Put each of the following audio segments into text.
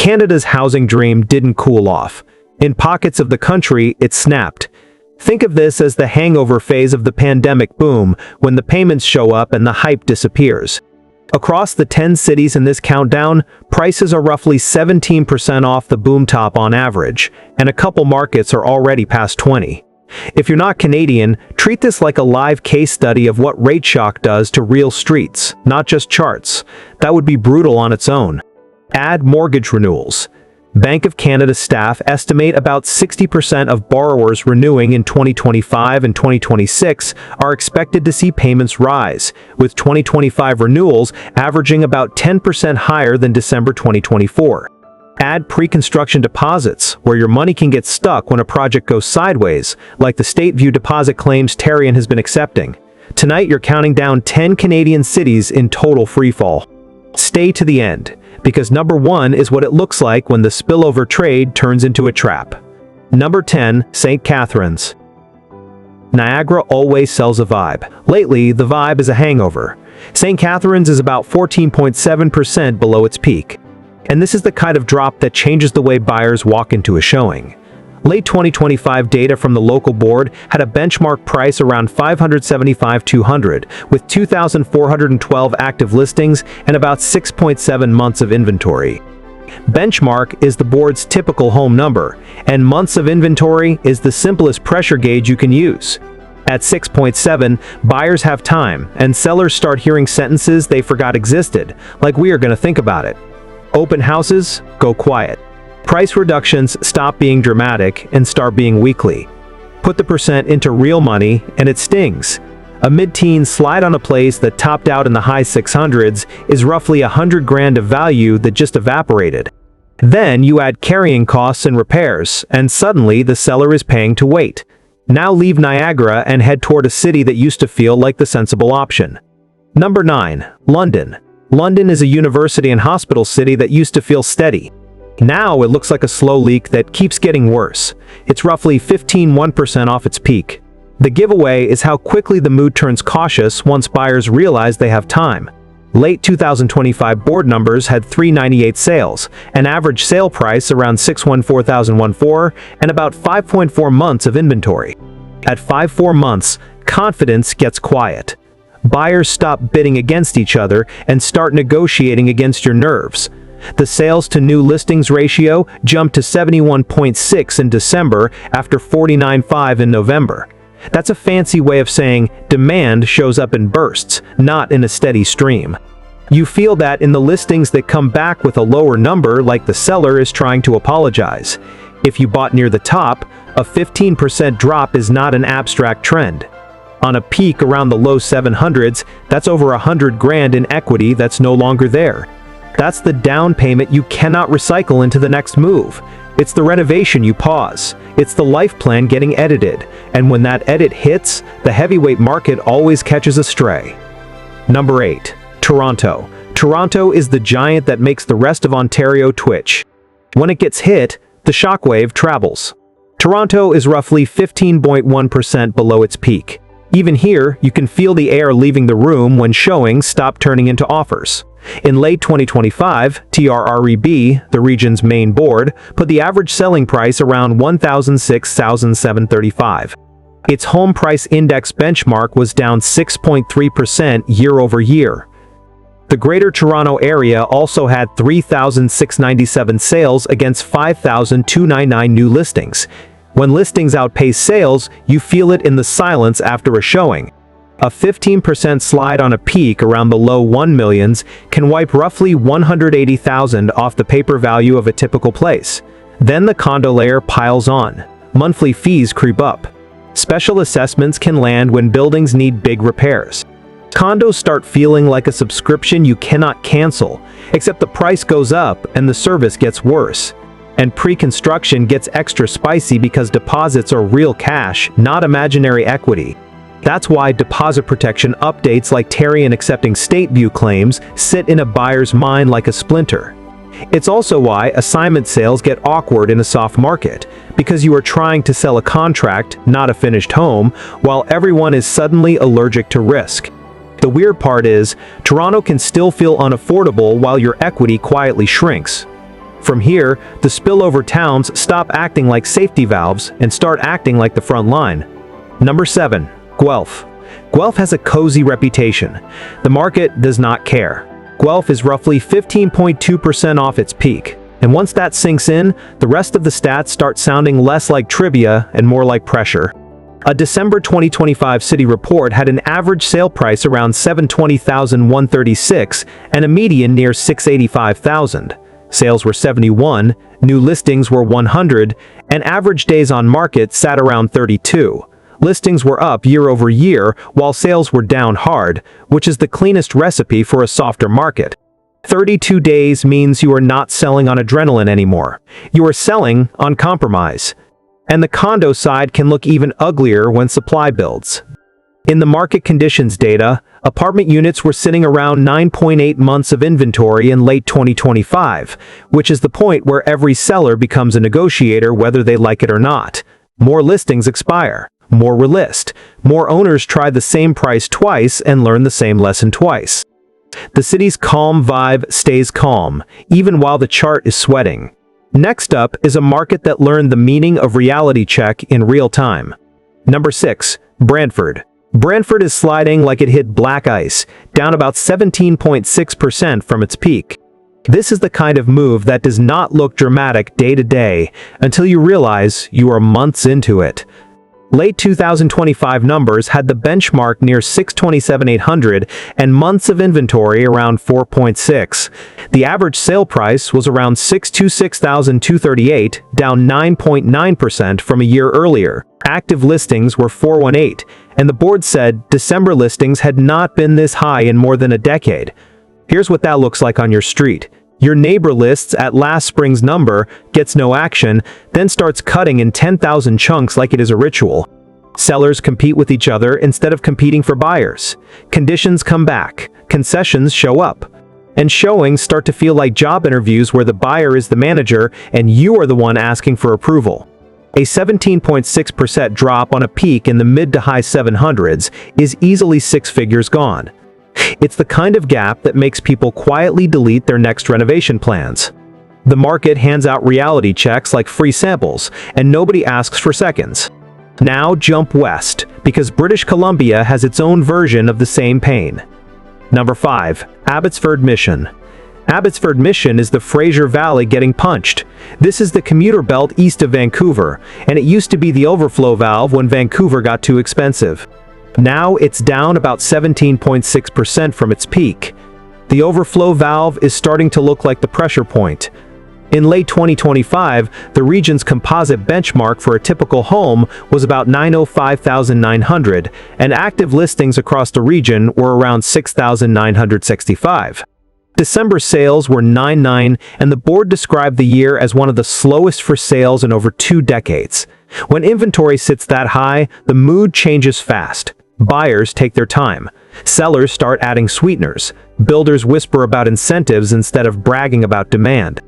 Canada's housing dream didn't cool off. In pockets of the country, it snapped. Think of this as the hangover phase of the pandemic boom, when the payments show up and the hype disappears. Across the 10 cities in this countdown, prices are roughly 17% off the boom top on average, and a couple markets are already past 20%. If you're not Canadian, treat this like a live case study of what rate shock does to real streets, not just charts. That would be brutal on its own. Add mortgage renewals. Bank of Canada staff estimate about 60% of borrowers renewing in 2025 and 2026 are expected to see payments rise, with 2025 renewals averaging about 10% higher than December 2024. Add pre-construction deposits, where your money can get stuck when a project goes sideways, like the Stateview deposit claims Tarion has been accepting. Tonight you're counting down 10 Canadian cities in total freefall. Stay to the end, because number 1 is what it looks like when the spillover trade turns into a trap. Number 10, St. Catharines. Niagara always sells a vibe. Lately, the vibe is a hangover. St. Catharines is about 14.7% below its peak. And this is the kind of drop that changes the way buyers walk into a showing. Late 2025 data from the local board had a benchmark price around $575,200, with 2,412 active listings and about 6.7 months of inventory. Benchmark is the board's typical home number, and months of inventory is the simplest pressure gauge you can use. At 6.7, buyers have time, and sellers start hearing sentences they forgot existed, like "we are going to think about it." Open houses go quiet. Price reductions stop being dramatic and start being weekly. Put the percent into real money and it stings. A mid-teen slide on a place that topped out in the high 600s is roughly $100,000 of value that just evaporated. Then you add carrying costs and repairs, and suddenly the seller is paying to wait. Now leave Niagara and head toward a city that used to feel like the sensible option. Number 9, London. London is a university and hospital city that used to feel steady. Now it looks like a slow leak that keeps getting worse. It's roughly 15.1% off its peak. The giveaway is how quickly the mood turns cautious once buyers realize they have time. Late 2025 board numbers had 398 sales, an average sale price around $614,014, and about 5.4 months of inventory. At 5.4 months, confidence gets quiet. Buyers stop bidding against each other and start negotiating against your nerves. The sales to new listings ratio jumped to 71.6 in December after 49.5 in November. That's a fancy way of saying demand shows up in bursts, not in a steady stream. You feel that in the listings that come back with a lower number, like the seller is trying to apologize. If you bought near the top, a 15% drop is not an abstract trend. On a peak around the low 700s, that's over $100,000 in equity that's no longer there. That's the down payment you cannot recycle into the next move. It's the renovation you pause. It's the life plan getting edited. And when that edit hits, the heavyweight market always catches a stray. Number 8, Toronto. Toronto is the giant that makes the rest of Ontario twitch. When it gets hit, the shockwave travels. Toronto is roughly 15.1% below its peak. Even here, you can feel the air leaving the room when showings stop turning into offers. In late 2025, TRREB, the region's main board, put the average selling price around $106,735. Its home price index benchmark was down 6.3% year over year. The Greater Toronto Area also had 3,697 sales against 5,299 new listings. When listings outpace sales, you feel it in the silence after a showing. A 15% slide on a peak around the low 1 millions can wipe roughly $180,000 off the paper value of a typical place. Then the condo layer piles on. Monthly fees creep up. Special assessments can land when buildings need big repairs. Condos start feeling like a subscription you cannot cancel, except the price goes up and the service gets worse. And pre-construction gets extra spicy because deposits are real cash, not imaginary equity. That's why deposit protection updates like Tarion accepting Stateview claims sit in a buyer's mind like a splinter. It's also why assignment sales get awkward in a soft market, because you are trying to sell a contract, not a finished home, while everyone is suddenly allergic to risk. The weird part is, Toronto can still feel unaffordable while your equity quietly shrinks. From here, the spillover towns stop acting like safety valves and start acting like the front line. Number 7. Guelph. Guelph has a cozy reputation. The market does not care. Guelph is roughly 15.2% off its peak. And once that sinks in, the rest of the stats start sounding less like trivia and more like pressure. A December 2025 city report had an average sale price around $720,136 and a median near $685,000. Sales were 71, new listings were 100, and average days on market sat around 32. Listings were up year over year, while sales were down hard, which is the cleanest recipe for a softer market. 32 days means you are not selling on adrenaline anymore. You are selling on compromise. And the condo side can look even uglier when supply builds. In the market conditions data, apartment units were sitting around 9.8 months of inventory in late 2025, which is the point where every seller becomes a negotiator whether they like it or not. More listings expire. More relist. More owners try the same price twice and learn the same lesson twice. The city's calm vibe stays calm, even while the chart is sweating. Next up is a market that learned the meaning of reality check in real time. Number 6. Brantford. Brantford is sliding like it hit black ice, down about 17.6% from its peak. This is the kind of move that does not look dramatic day to day until you realize you are months into it. Late 2025 numbers had the benchmark near 627,800 and months of inventory around 4.6. The average sale price was around 626,238, down 9.9% from a year earlier. Active listings were 418, and the board said December listings had not been this high in more than a decade. Here's what that looks like on your street. Your neighbor lists at last spring's number, gets no action, then starts cutting in 10,000 chunks like it is a ritual. Sellers compete with each other instead of competing for buyers. Conditions come back, concessions show up, and showings start to feel like job interviews where the buyer is the manager and you are the one asking for approval. A 17.6% drop on a peak in the mid to high 700s is easily 6 figures gone. It's the kind of gap that makes people quietly delete their next renovation plans. The market hands out reality checks like free samples, and nobody asks for seconds. Now jump west, because British Columbia has its own version of the same pain. Number 5. Abbotsford Mission. Abbotsford Mission is the Fraser Valley getting punched. This is the commuter belt east of Vancouver, and it used to be the overflow valve when Vancouver got too expensive. Now it's down about 17.6% from its peak. The overflow valve is starting to look like the pressure point. In late 2025, the region's composite benchmark for a typical home was about 905,900, and active listings across the region were around 6,965. December sales were 99, and the board described the year as one of the slowest for sales in over 2 decades. When inventory sits that high, the mood changes fast. Buyers take their time. Sellers start adding sweeteners. Builders whisper about incentives instead of bragging about demand.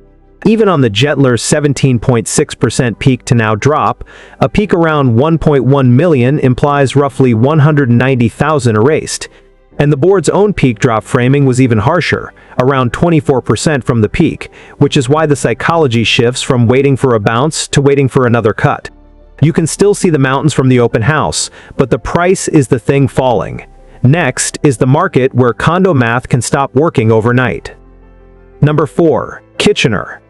Even on the gentler 17.6% peak to now drop, a peak around 1.1 million implies roughly 190,000 erased. And the board's own peak drop framing was even harsher, around 24% from the peak, which is why the psychology shifts from waiting for a bounce to waiting for another cut. You can still see the mountains from the open house, but the price is the thing falling. Next is the market where condo math can stop working overnight. Number 4. Kitchener.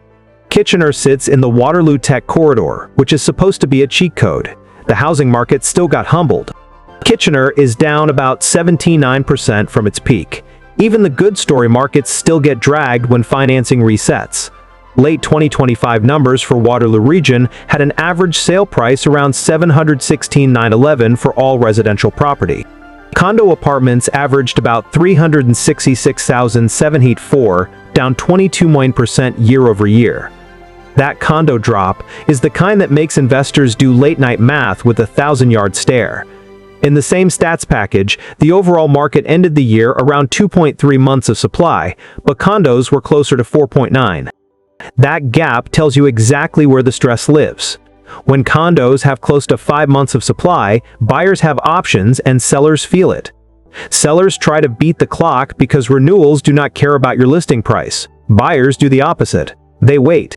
Kitchener sits in the Waterloo Tech Corridor, which is supposed to be a cheat code. The housing market still got humbled. Kitchener is down about 79% from its peak. Even the good story markets still get dragged when financing resets. Late 2025 numbers for Waterloo region had an average sale price around $716,911 for all residential property. Condo apartments averaged about $366,784, down 22% year over year. That condo drop is the kind that makes investors do late-night math with a 1,000-yard stare. In the same stats package, the overall market ended the year around 2.3 months of supply, but condos were closer to 4.9. That gap tells you exactly where the stress lives. When condos have close to 5 months of supply, buyers have options and sellers feel it. Sellers try to beat the clock because renewals do not care about your listing price. Buyers do the opposite. They wait.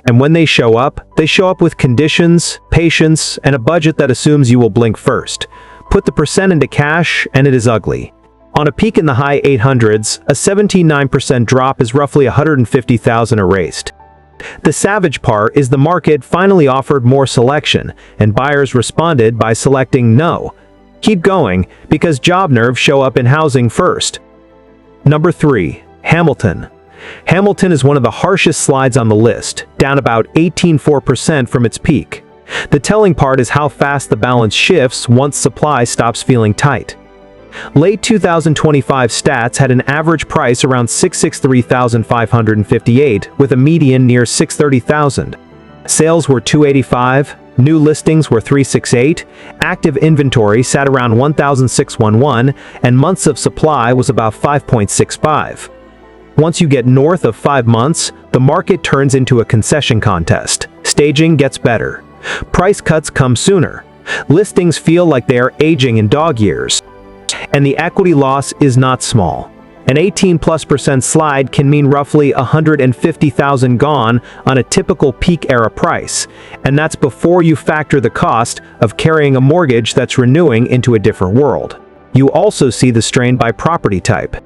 And when they show up with conditions, patience, and a budget that assumes you will blink first. Put the percent into cash, and it is ugly. On a peak in the high 800s, a 79% drop is roughly 150,000 erased. The savage part is the market finally offered more selection, and buyers responded by selecting no. Keep going, because job nerves show up in housing first. Number 3. Hamilton. Hamilton is one of the harshest slides on the list, down about 18.4% from its peak. The telling part is how fast the balance shifts once supply stops feeling tight. Late 2025 stats had an average price around $663,558, with a median near $630,000. Sales were 285, new listings were 368, active inventory sat around 1,611, and months of supply was about 5.65. Once you get north of 5 months, the market turns into a concession contest. Staging gets better. Price cuts come sooner. Listings feel like they are aging in dog years. And the equity loss is not small. An 18+% slide can mean roughly 150,000 gone on a typical peak era price, and that's before you factor the cost of carrying a mortgage that's renewing into a different world. You also see the strain by property type.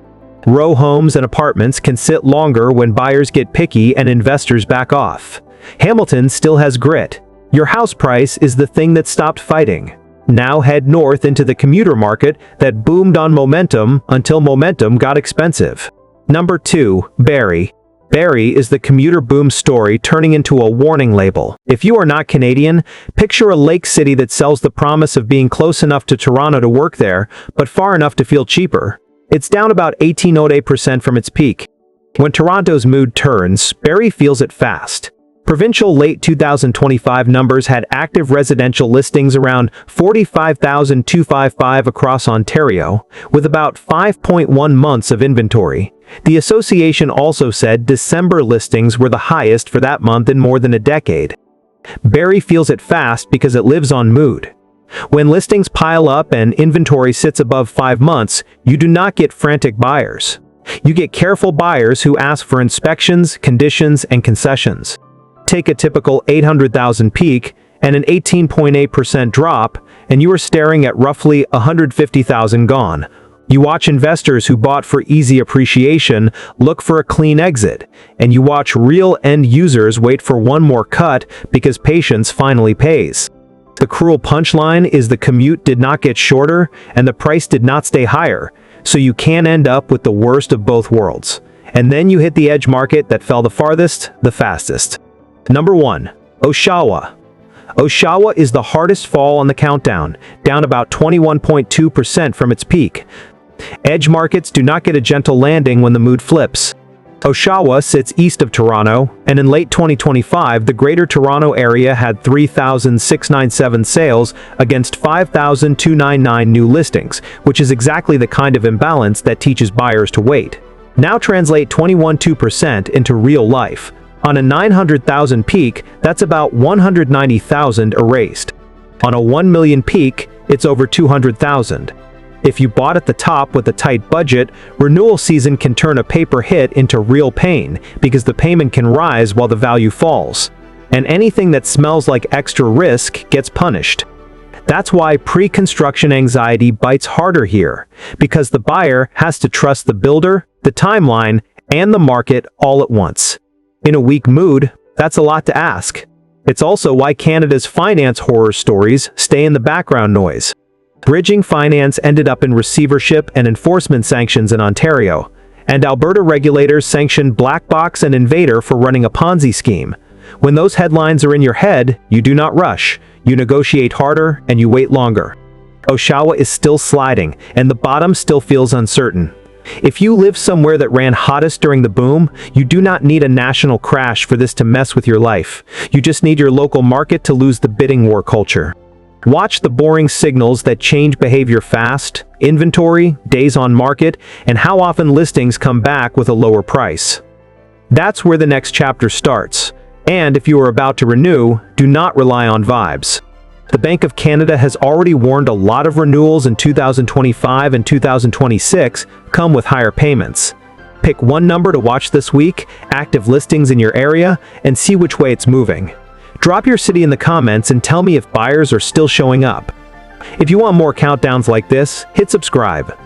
Row homes and apartments can sit longer when buyers get picky and investors back off. Hamilton still has grit. Your house price is the thing that stopped fighting. Now head north into the commuter market that boomed on momentum until momentum got expensive. Number 2. Barrie. Barrie is the commuter boom story turning into a warning label. If you are not Canadian, picture a lake city that sells the promise of being close enough to Toronto to work there, but far enough to feel cheaper. It's down about 18.08% from its peak. When Toronto's mood turns, Barrie feels it fast. Provincial late 2025 numbers had active residential listings around 45,255 across Ontario, with about 5.1 months of inventory. The association also said December listings were the highest for that month in more than a decade. Barrie feels it fast because it lives on mood. When listings pile up and inventory sits above 5 months, you do not get frantic buyers. You get careful buyers who ask for inspections, conditions, and concessions. Take a typical 800,000 peak and an 18.8% drop, and you are staring at roughly 150,000 gone. You watch investors who bought for easy appreciation look for a clean exit, and you watch real end users wait for one more cut because patience finally pays. The cruel punchline is the commute did not get shorter and the price did not stay higher, so you can end up with the worst of both worlds. And then you hit the edge market that fell the farthest, the fastest. Number 1. Oshawa. Oshawa is the hardest fall on the countdown, down about 21.2% from its peak. Edge markets do not get a gentle landing when the mood flips. Oshawa sits east of Toronto, and in late 2025, the Greater Toronto Area had 3,697 sales against 5,299 new listings, which is exactly the kind of imbalance that teaches buyers to wait. Now translate 21.2% into real life. On a 900,000 peak, that's about 190,000 erased. On a 1 million peak, it's over 200,000. If you bought at the top with a tight budget, renewal season can turn a paper hit into real pain because the payment can rise while the value falls. And anything that smells like extra risk gets punished. That's why pre-construction anxiety bites harder here, because the buyer has to trust the builder, the timeline, and the market all at once. In a weak mood, that's a lot to ask. It's also why Canada's finance horror stories stay in the background noise. Bridging finance ended up in receivership and enforcement sanctions in Ontario, and Alberta regulators sanctioned Blackbox and Invader for running a Ponzi scheme. When those headlines are in your head, you do not rush, you negotiate harder, and you wait longer. Oshawa is still sliding, and the bottom still feels uncertain. If you live somewhere that ran hottest during the boom, you do not need a national crash for this to mess with your life. You just need your local market to lose the bidding war culture. Watch the boring signals that change behavior fast, inventory, days on market, and how often listings come back with a lower price. That's where the next chapter starts. And if you are about to renew, do not rely on vibes. The Bank of Canada has already warned a lot of renewals in 2025 and 2026 come with higher payments. Pick one number to watch this week, active listings in your area, and see which way it's moving. Drop your city in the comments and tell me if buyers are still showing up. If you want more countdowns like this, hit subscribe.